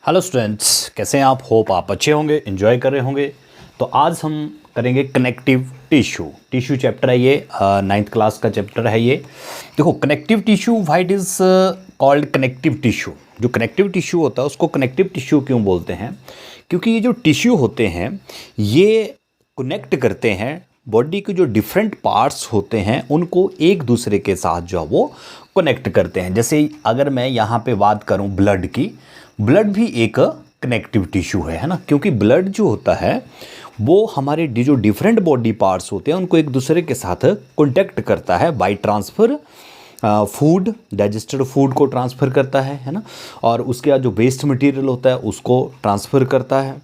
Hello students, कैसे हैं आप? होप आप अच्छे होंगे, एंजॉय कर रहे होंगे। तो आज हम करेंगे कनेक्टिव टिश्यू चैप्टर है ये, 9th क्लास का चैप्टर है ये। देखो, connective tissue why it is called connective tissue. जो कनेक्टिव टिश्यू होता है उसको कनेक्टिव टिश्यू क्यों बोलते हैं? क्योंकि ये जो टिश्यू होते हैं ये कनेक्ट करते हैं बॉडी के जो डिफरेंट पार्ट्स होते हैं उनको एक दूसरे के साथ जो है वो कनेक्ट करते हैं। जैसे अगर मैं यहाँ पे बात करूँ ब्लड की, ब्लड भी एक कनेक्टिव टिश्यू है ना, क्योंकि ब्लड जो होता है वो हमारे जो डिफरेंट बॉडी पार्ट्स होते हैं उनको एक दूसरे के साथ कॉन्टेक्ट करता है by transfer. Food, digested food को ट्रांसफ़र करता है ना, और उसके बाद जो वेस्ट मटेरियल होता है उसको ट्रांसफ़र करता है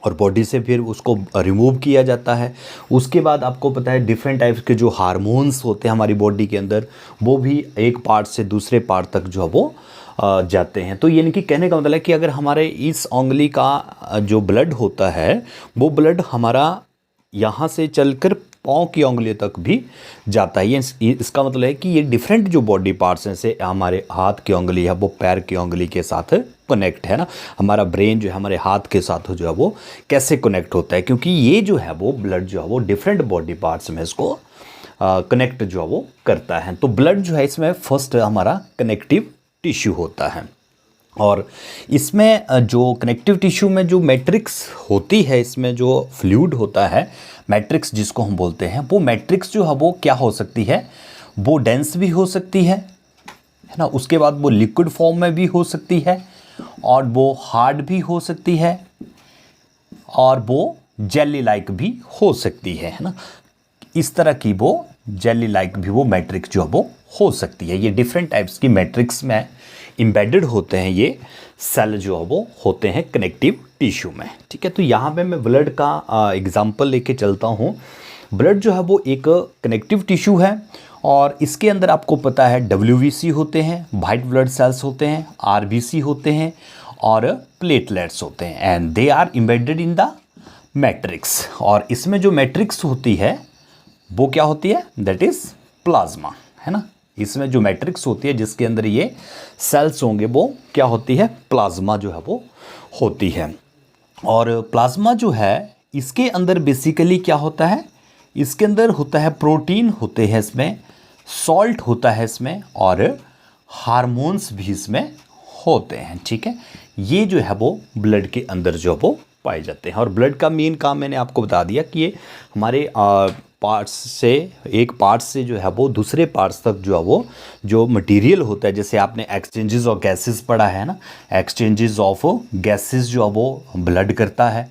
और बॉडी से फिर उसको रिमूव किया जाता है। उसके बाद आपको पता है डिफरेंट टाइप्स के जो हार्मोन्स होते हैं हमारी बॉडी के अंदर वो भी एक पार्ट से दूसरे पार्ट तक जो है वो जाते हैं। तो यानी कि कहने का मतलब है कि अगर हमारे इस उंगली का जो ब्लड होता है वो ब्लड हमारा यहाँ से चलकर पाँव की उंगली तक भी जाता है। ये इसका मतलब है कि ये डिफरेंट जो बॉडी पार्ट्स हैं, जैसे हमारे हाथ की उंगली है वो पैर की उंगली के साथ कनेक्ट है ना। हमारा ब्रेन जो है हमारे हाथ के साथ जो है वो कैसे कनेक्ट होता है, क्योंकि ये जो है वो ब्लड जो है वो डिफरेंट बॉडी पार्ट्स में इसको कनेक्ट जो है वो करता है। तो ब्लड जो है इसमें फर्स्ट हमारा कनेक्टिव टिश्यू होता है। और इसमें जो कनेक्टिव टिश्यू में जो मैट्रिक्स होती है, इसमें जो फ्लूइड होता है मैट्रिक्स जिसको हम बोलते हैं, वो मैट्रिक्स जो है वो क्या हो सकती है, वो डेंस भी हो सकती है ना। उसके बाद वो लिक्विड फॉर्म में भी हो सकती है और वो हार्ड भी हो सकती है और वो जेली लाइक भी हो सकती है ना। इस तरह की वो जेली लाइक भी वो मैट्रिक्स जो है वो हो सकती है। ये डिफरेंट टाइप्स की मैट्रिक्स में एम्बेडेड होते हैं ये सेल जो है वो होते हैं कनेक्टिव टिश्यू में। ठीक है, तो यहाँ पे मैं ब्लड का एग्जांपल लेके चलता हूँ। ब्लड जो है वो एक कनेक्टिव टिश्यू है और इसके अंदर आपको पता है WBC होते हैं, वाइट ब्लड सेल्स होते हैं, RBC होते हैं और प्लेटलेट्स होते हैं, and they are embedded in the matrix. और इसमें जो मैट्रिक्स होती है वो क्या होती है, दैट इज़ प्लाज्मा, है ना। इसमें जो मैट्रिक्स होती है जिसके अंदर ये सेल्स होंगे वो क्या होती है, प्लाज्मा जो है वो होती है। और प्लाज्मा जो है इसके अंदर बेसिकली क्या होता है, इसके अंदर होता है प्रोटीन होते हैं इसमें, सॉल्ट होता है इसमें और हार्मोन्स भी इसमें होते हैं। ठीक है, ये जो है वो ब्लड के अंदर जो वो पाए जाते हैं। और ब्लड का मेन काम मैंने आपको बता दिया कि ये हमारे पार्ट्स से, एक पार्ट से जो है वो दूसरे पार्ट्स तक जो है वो जो मटेरियल होता है, जैसे आपने एक्सचेंजेस ऑफ गैसेस पढ़ा है ना, एक्सचेंजेस ऑफ गैसेस जो है वो ब्लड करता है।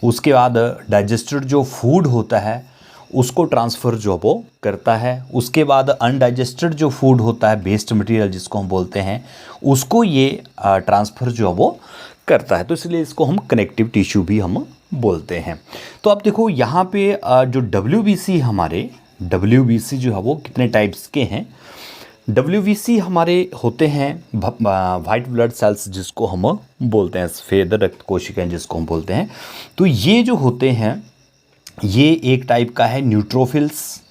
उसके बाद डाइजेस्टेड जो फूड होता है उसको ट्रांसफ़र जो वो करता है। उसके बाद अनडाइजेस्टेड जो फूड होता है, वेस्ट मटेरियल जिसको हम बोलते हैं, उसको ये ट्रांसफ़र जो है वो करता है। तो इसलिए इसको हम कनेक्टिव टिश्यू भी हम बोलते हैं। तो आप देखो यहाँ पे जो WBC हमारे WBC जो है वो कितने टाइप्स के हैं। WBC हमारे होते हैं वाइट ब्लड सेल्स जिसको हम बोलते हैं, सफ़ेद रक्त कोशिकाएं जिसको हम बोलते हैं। तो ये जो होते हैं ये एक टाइप का है न्यूट्रोफिल्स।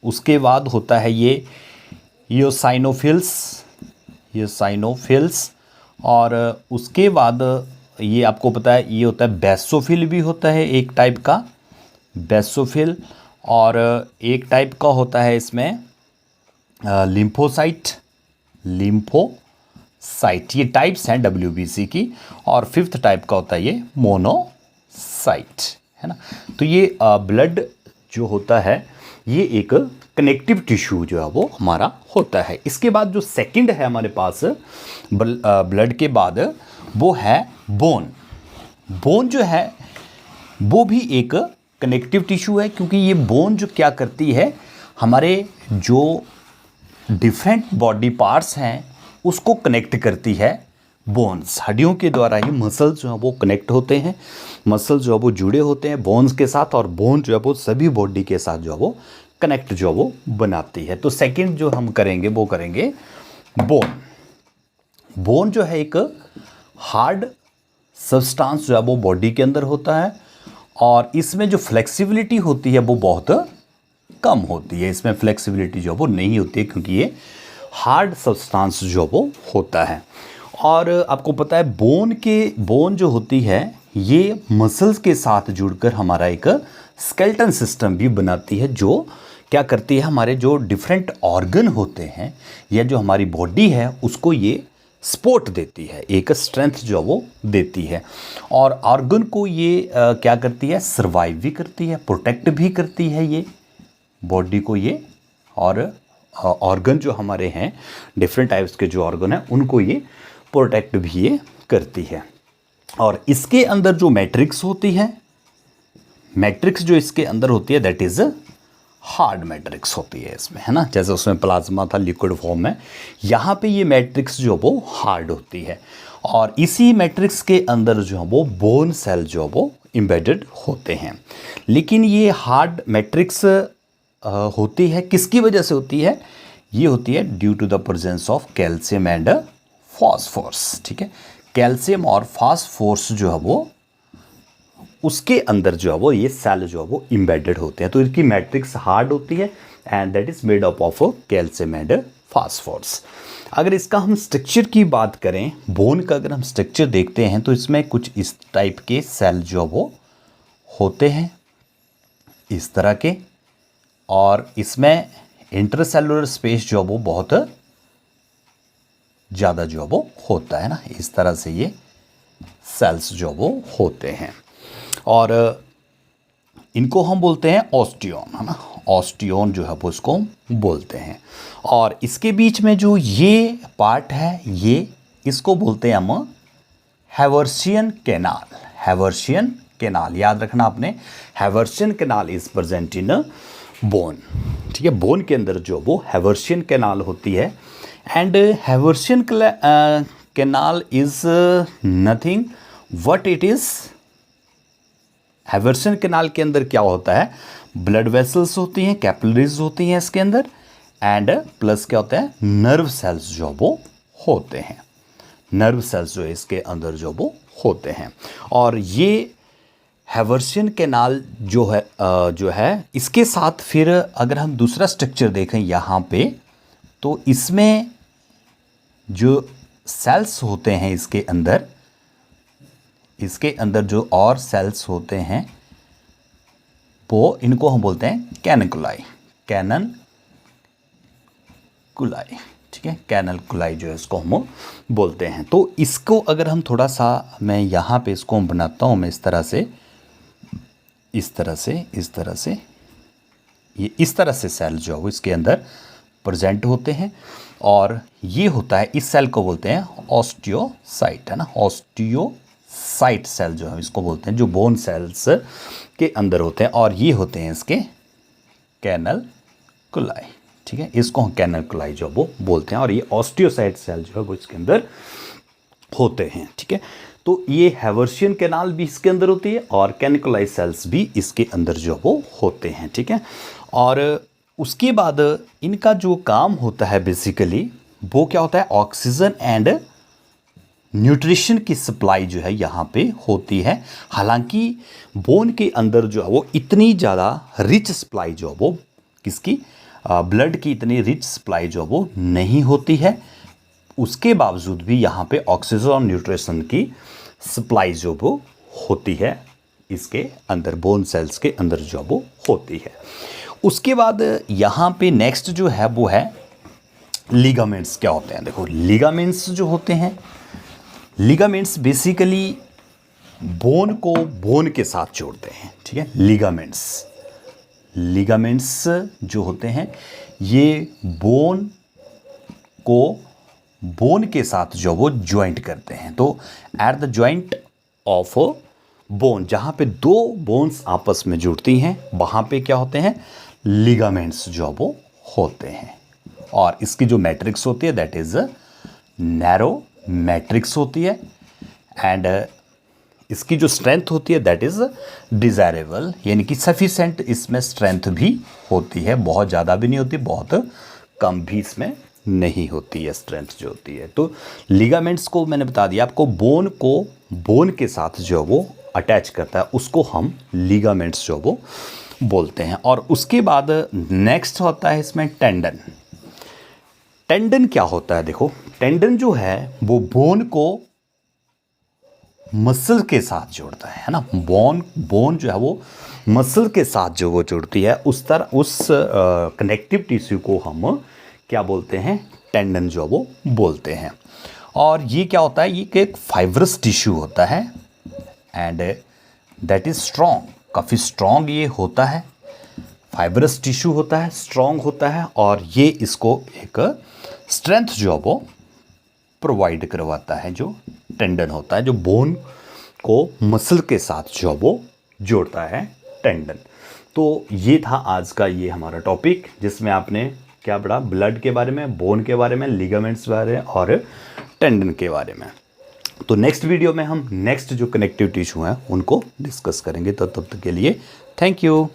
उसके बाद होता है ये योसाइनोफिल्स और उसके बाद ये आपको पता है ये होता है बेसोफिल भी होता है एक टाइप का, बेसोफिल। और एक टाइप का होता है इसमें लिम्फोसाइट। ये टाइप्स हैं WBC की। और फिफ्थ टाइप का होता है ये मोनोसाइट, है ना। तो ये ब्लड जो होता है ये एक कनेक्टिव टिश्यू जो है वो हमारा होता है। इसके बाद जो सेकंड है हमारे पास ब्लड के बाद वो है बोन। बोन जो है वो भी एक कनेक्टिव टिश्यू है, क्योंकि ये बोन जो क्या करती है, हमारे जो डिफरेंट बॉडी पार्ट्स हैं उसको कनेक्ट करती है। बोन्स, हड्डियों के द्वारा ही मसल्स जो है वो कनेक्ट होते हैं, मसल्स जो है वो जुड़े होते हैं बोन्स के साथ, और बोन जो है वो सभी बॉडी के साथ जो है वो कनेक्ट जो है वो बनाती है। तो सेकंड जो हम करेंगे वो करेंगे बोन। बोन जो है एक हार्ड सब्सटेंस जो है वो बॉडी के अंदर होता है और इसमें जो फ्लेक्सिबिलिटी होती है वो बहुत कम होती है। इसमें फ्लेक्सिबिलिटी जो है वो नहीं होती है, क्योंकि ये हार्ड सब्सटेंस जो वो होता है। और आपको पता है बोन जो होती है ये मसल्स के साथ जुड़कर हमारा एक स्केलेटन सिस्टम भी बनाती है, जो क्या करती है हमारे जो डिफरेंट ऑर्गन होते हैं या जो हमारी बॉडी है उसको ये सपोर्ट देती है, एक स्ट्रेंथ जो वो देती है। और ऑर्गन को ये क्या करती है, सर्वाइव भी करती है, प्रोटेक्ट भी करती है ये बॉडी को ये। और ऑर्गन जो हमारे हैं डिफरेंट टाइप्स के जो ऑर्गन हैं उनको ये प्रोटेक्ट भी ये करती है। और इसके अंदर जो मैट्रिक्स होती है, मैट्रिक्स जो इसके अंदर होती है दैट इज़ हार्ड मैट्रिक्स होती है इसमें, है ना। जैसे उसमें प्लाज्मा था लिक्विड फॉर्म में, यहाँ पे ये मैट्रिक्स जो वो हार्ड होती है। और इसी मैट्रिक्स के अंदर जो है वो बोन सेल जो वो एम्बेडेड होते हैं। लेकिन ये हार्ड मैट्रिक्स होती है किसकी वजह से होती है, ये होती है due to the presence of calcium and phosphorus. ठीक है, कैल्शियम और फॉस्फोरस जो है वो उसके अंदर जो है वो ये सेल जो है वो एम्बेडेड होते हैं। तो इनकी मैट्रिक्स हार्ड होती है and that is made up of calcium and phosphorus. अगर इसका हम स्ट्रक्चर की बात करें, बोन का अगर हम स्ट्रक्चर देखते हैं तो इसमें कुछ इस टाइप के सेल जो वो होते हैं, इस तरह के। और इसमें इंटरसेलुलर स्पेस जो वो बहुत ज़्यादा जो वो होता है ना, इस तरह से ये सेल्स जो वो होते हैं। और इनको हम बोलते हैं ऑस्टियोन, है ना, ऑस्टियोन जो है वो इसको बोलते हैं। और इसके बीच में जो ये पार्ट है ये इसको बोलते हैं हम हैवर्सियन कैनाल। हैवर्सियन कैनाल याद रखना आपने, Haversian canal is present in bone. ठीक है, बोन के अंदर जो वो हैवर्सियन कैनाल होती है। And Haversian canal is nothing what it is. Haversian canal के अंदर क्या होता है, ब्लड वेसल्स होती हैं, कैपिलरीज होती हैं इसके अंदर, एंड प्लस क्या होता है, नर्व सेल्स जो वो होते हैं। नर्व सेल्स जो है इसके अंदर जो वो होते हैं। और ये हैवर्सियन कैनाल जो है इसके साथ फिर अगर हम दूसरा स्ट्रक्चर देखें यहाँ पे, तो इसमें जो सेल्स होते हैं इसके अंदर जो और सेल्स होते हैं वो इनको हम बोलते हैं कैनकुलाई। कैनकुलाई, ठीक है, कैनकुलाई जो है इसको हम बोलते हैं। तो इसको अगर हम थोड़ा सा, मैं यहाँ पे इसको बनाता हूँ मैं इस तरह से ये इस तरह से सेल जो है इसके अंदर प्रेजेंट होते हैं। और ये होता है, इस सेल को बोलते हैं ऑस्टियोसाइट, है ना, ऑस्टियोसाइट सेल जो है इसको बोलते हैं, जो बोन सेल्स के अंदर होते हैं। और ये होते हैं इसके कैनकुलाई। ठीक है, इसको हम कैनकुलाई जो वो बोलते हैं। और ये ऑस्टियोसाइट सेल जो है वो इसके अंदर होते हैं। ठीक है, तो ये हैवर्सियन कैनाल भी इसके अंदर होती है और कैनकुलाई सेल्स भी इसके अंदर जो वो होते हैं। ठीक है, और उसके बाद इनका जो काम होता है बेसिकली वो क्या होता है, ऑक्सीजन एंड न्यूट्रिशन की सप्लाई जो है यहाँ पे होती है। हालांकि बोन के अंदर जो है वो इतनी ज़्यादा रिच सप्लाई जो है वो किसकी, ब्लड की इतनी रिच सप्लाई जो वो नहीं होती है। उसके बावजूद भी यहाँ पे ऑक्सीजन और न्यूट्रिशन की सप्लाई जो वो होती है इसके अंदर, बोन सेल्स के अंदर जो वो होती है। उसके बाद यहाँ पे नेक्स्ट जो है वो है लिगामेंट्स। क्या होते हैं, देखो लिगामेंट्स जो होते हैं, लिगामेंट्स बेसिकली बोन को बोन के साथ जोड़ते हैं। ठीक है, लिगामेंट्स जो होते हैं ये बोन को बोन के साथ जो वो ज्वाइंट करते हैं। तो at the joint of bone, जहाँ पे दो बोन्स आपस में जुड़ती हैं वहाँ पे क्या होते हैं, लिगामेंट्स जो वो होते हैं। और इसकी जो मैट्रिक्स होती है दैट इज नैरो मैट्रिक्स होती है। एंड इसकी जो स्ट्रेंथ होती है दैट इज डिजायरेबल, यानी कि सफिशेंट इसमें स्ट्रेंथ भी होती है, बहुत ज़्यादा भी नहीं होती, बहुत कम भी इसमें नहीं होती है स्ट्रेंथ जो होती है। तो लिगामेंट्स को मैंने बता दिया आपको, बोन को बोन के साथ जो वो अटैच करता है उसको हम लिगामेंट्स जो वो बोलते हैं। और उसके बाद नेक्स्ट होता है इसमें टेंडन। टेंडन क्या होता है, देखो टेंडन जो है वो बोन को मसल के साथ जोड़ता है ना। बोन जो है वो मसल के साथ जो वो जुड़ती है, उस कनेक्टिव टिश्यू को हम क्या बोलते हैं, टेंडन जो वो बोलते हैं। और ये क्या होता है, ये एक फाइब्रस टिश्यू होता है एंड दैट इज स्ट्रॉन्ग, काफ़ी स्ट्रॉन्ग ये होता है, फाइब्रस टिश्यू होता है, स्ट्रॉन्ग होता है, और ये इसको एक स्ट्रेंथ जो वो प्रोवाइड करवाता है, जो टेंडन होता है, जो बोन को मसल के साथ जो वो जोड़ता है, टेंडन। तो ये था आज का ये हमारा टॉपिक, जिसमें आपने क्या पढ़ा, ब्लड के बारे में, बोन के बारे में, लिगामेंट्स के बारे में और टेंडन के बारे में। तो नेक्स्ट वीडियो में हम नेक्स्ट जो कनेक्टिव टिश्यू हैं उनको डिस्कस करेंगे। तो तब तक के लिए थैंक यू।